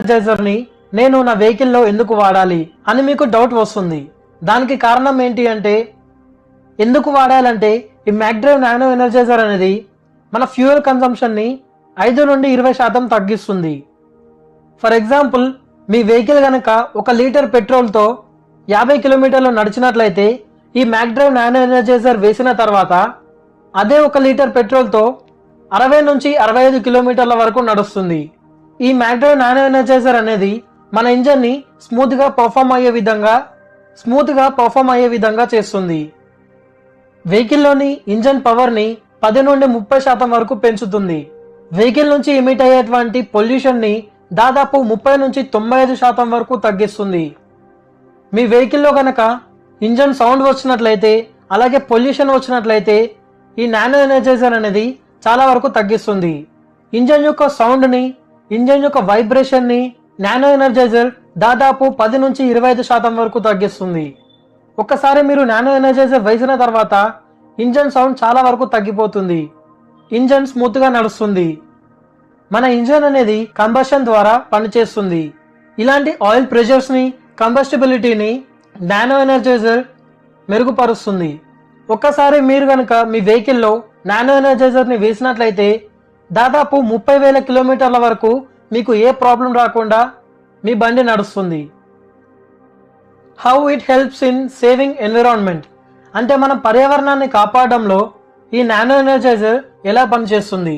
Energizer ని నేను నా వెహికల్ లో ఎందుకు వాడాలి అని మీకు డౌట్ వస్తుంది. దానికి కారణం ఏంటి అంటే, ఎందుకు వాడాలంటే ఈ మ్యాక్డ్రైవ్ నానో ఎనర్జైజర్ అనేది మన ఫ్యూయల్ కన్సంప్షన్ ని 5 నుండి 20% తగ్గిస్తుంది. ఫర్ ఎగ్జాంపుల్, మీ వెహికల్ గనక 1 లీటర్ పెట్రోల్ తో 50 కిలోమీటర్లు నడిచినట్లయితే ఈ మ్యాక్డ్రైవ్ నానో ఎనర్జైజర్ వేసిన తర్వాత అదే 1 లీటర్ పెట్రోల్ తో 60 నుంచి 65 కిలోమీటర్ల వరకు నడుస్తుంది. ఈ మ్యాక్డ్రైవ్ నానో ఎనర్జైజర్ అనేది మన ఇంజన్ ని స్మూత్ గా పర్ఫామ్ అయ్యే విధంగా చేస్తుంది. వెహికల్ లోని ఇంజన్ పవర్ ని 10 నుండి 30% వరకు పెంచుతుంది. వెహికల్ నుంచి ఎమిట్ అయ్యేటువంటి పొల్యూషన్ ని దాదాపు 30 నుంచి 95% వరకు తగ్గిస్తుంది. మీ వెహికల్లో గనక ఇంజన్ సౌండ్ వచ్చినట్లయితే, అలాగే పొల్యూషన్ వచ్చినట్లయితే ఈ నానో ఎనర్జైజర్ అనేది చాలా వరకు తగ్గిస్తుంది. ఇంజన్ యొక్క సౌండ్ ని, ఇంజన్ యొక్క వైబ్రేషన్ ని నానో ఎనర్జైజర్ దాదాపు 10 నుంచి 25% వరకు తగ్గిస్తుంది. ఒక్కసారి మీరు నానో ఎనర్జైజర్ వేసిన తర్వాత ఇంజన్ సౌండ్ చాలా వరకు తగ్గిపోతుంది. ఇంజన్ స్మూత్ గా నడుస్తుంది. మన ఇంజన్ అనేది కంబషన్ ద్వారా పనిచేస్తుంది. ఇలాంటి ఆయిల్ ప్రెషర్స్ ని, కంబస్టిబిలిటీని నానో ఎనర్జైజర్ మెరుగుపరుస్తుంది. ఒక్కసారి మీరు గనక మీ వెహికల్లో నానో ఎనర్జైజర్ ని వేసినట్లయితే దాదాపు 30,000 కిలోమీటర్ల వరకు మీకు ఏ ప్రాబ్లం రాకుండా మీ బండి నడుస్తుంది. How it helps in saving environment అంటే మన పర్యావరణాన్ని కాపాడడంలో ఈ నానో ఎనర్జైజర్ ఎలా పనిచేస్తుంది.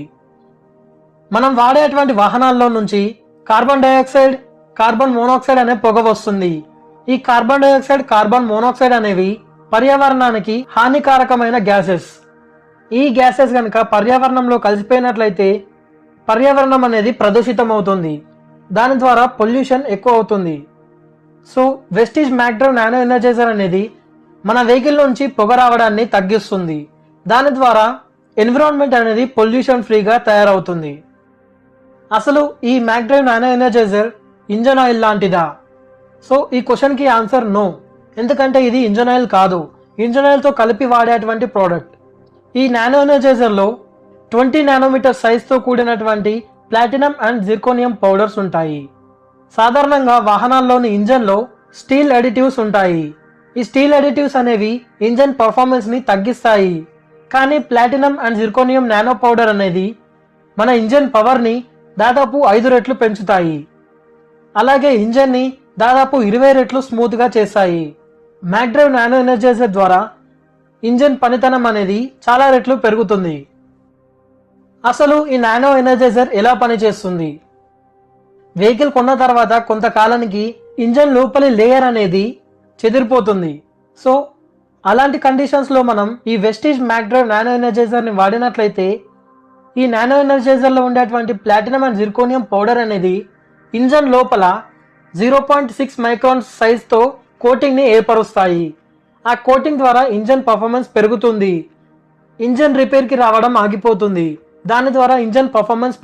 మనం వాడేటువంటి వాహనాల్లో నుంచి కార్బన్ డైఆక్సైడ్, కార్బన్ మోనాక్సైడ్ అనే పొగ వస్తుంది. ఈ కార్బన్ డైఆక్సైడ్, కార్బన్ మోనాక్సైడ్ అనేవి పర్యావరణానికి హానికారకమైన గ్యాసెస్. ఈ గ్యాసెస్ గనక పర్యావరణంలో కలిసిపోయినట్లయితే పర్యావరణం అనేది ప్రదూషితం అవుతుంది. దాని ద్వారా పొల్యూషన్ ఎక్కువ అవుతుంది. సో వెస్టీజ్ మ్యాక్డ్రైవ్ నానో ఎనర్జైజర్ అనేది మన వెహికల్ నుంచి పొగ రావడాన్ని తగ్గిస్తుంది. దాని ద్వారా ఎన్విరాన్మెంట్ అనేది పొల్యూషన్ ఫ్రీగా తయారవుతుంది. అసలు ఈ మ్యాక్డ్రైవ్ నానో ఎనర్జైజర్ ఇంజన్ ఆయిల్ లాంటిదా? సో ఈ క్వశ్చన్ కి ఆన్సర్ నో. ఎందుకంటే ఇది ఇంజన్ ఆయిల్ కాదు, ఇంజన్ ఆయిల్ తో కలిపి వాడేటువంటి ప్రోడక్ట్. ఈ నానో ఎనర్జైజర్ లో 20 నానోమీటర్ సైజ్ తో కూడినటువంటి ప్లాటినం అండ్ జిర్కోనియం పౌడర్స్ ఉంటాయి. సాధారణంగా వాహనాల్లోని ఇంజన్ లో స్టీల్ అడిటివ్స్ ఉంటాయి. ఈ స్టీల్ అడిటివ్స్ అనేవి ఇంజన్ పర్ఫార్మెన్స్ ని తగ్గిస్తాయి. కానీ platinum and zirconium nano powder అనేది మన ఇంజన్ పవర్ ని దాదాపు 5 రెట్లు పెంచుతాయి. అలాగే ఇంజన్ ని దాదాపు 20 రెట్లు స్మూత్ గా చేస్తాయి. మ్యాక్డ్రైవ్ నానో ఎనర్జైజర్ ద్వారా ఇంజన్ పనితనం అనేది చాలా రెట్లు పెరుగుతుంది. అసలు ఈ నానో ఎనర్జైజర్ ఎలా పనిచేస్తుంది? వెహికల్ కొన్న తర్వాత కొంతకాలానికి ఇంజన్ లోపలి లేయర్ అనేది చెదిరిపోతుంది. సో అలాంటి కండిషన్స్ లో మనం ఈ వెస్టీజ్ మ్యాక్డ్రైవ్ నానో ఎనర్జైజర్ ని వాడినట్లయితే ఈ నానో ఎనర్జైజర్ లో ఉండేటువంటి ప్లాటినం అండ్ జిర్కోనియం పౌడర్ అనేది ఇంజన్ లోపల 0.6 మైక్రాన్స్ సైజ్ తో కోటింగ్ ని ఏర్పరుస్తాయి. ఆ కోటింగ్ ద్వారా ఇంజన్ పర్ఫార్మెన్స్ పెరుగుతుంది. ఇంజన్ రిపేర్ కి రావడం ఆగిపోతుంది. దాని ద్వారా ఇంజన్ పర్ఫార్మెన్స్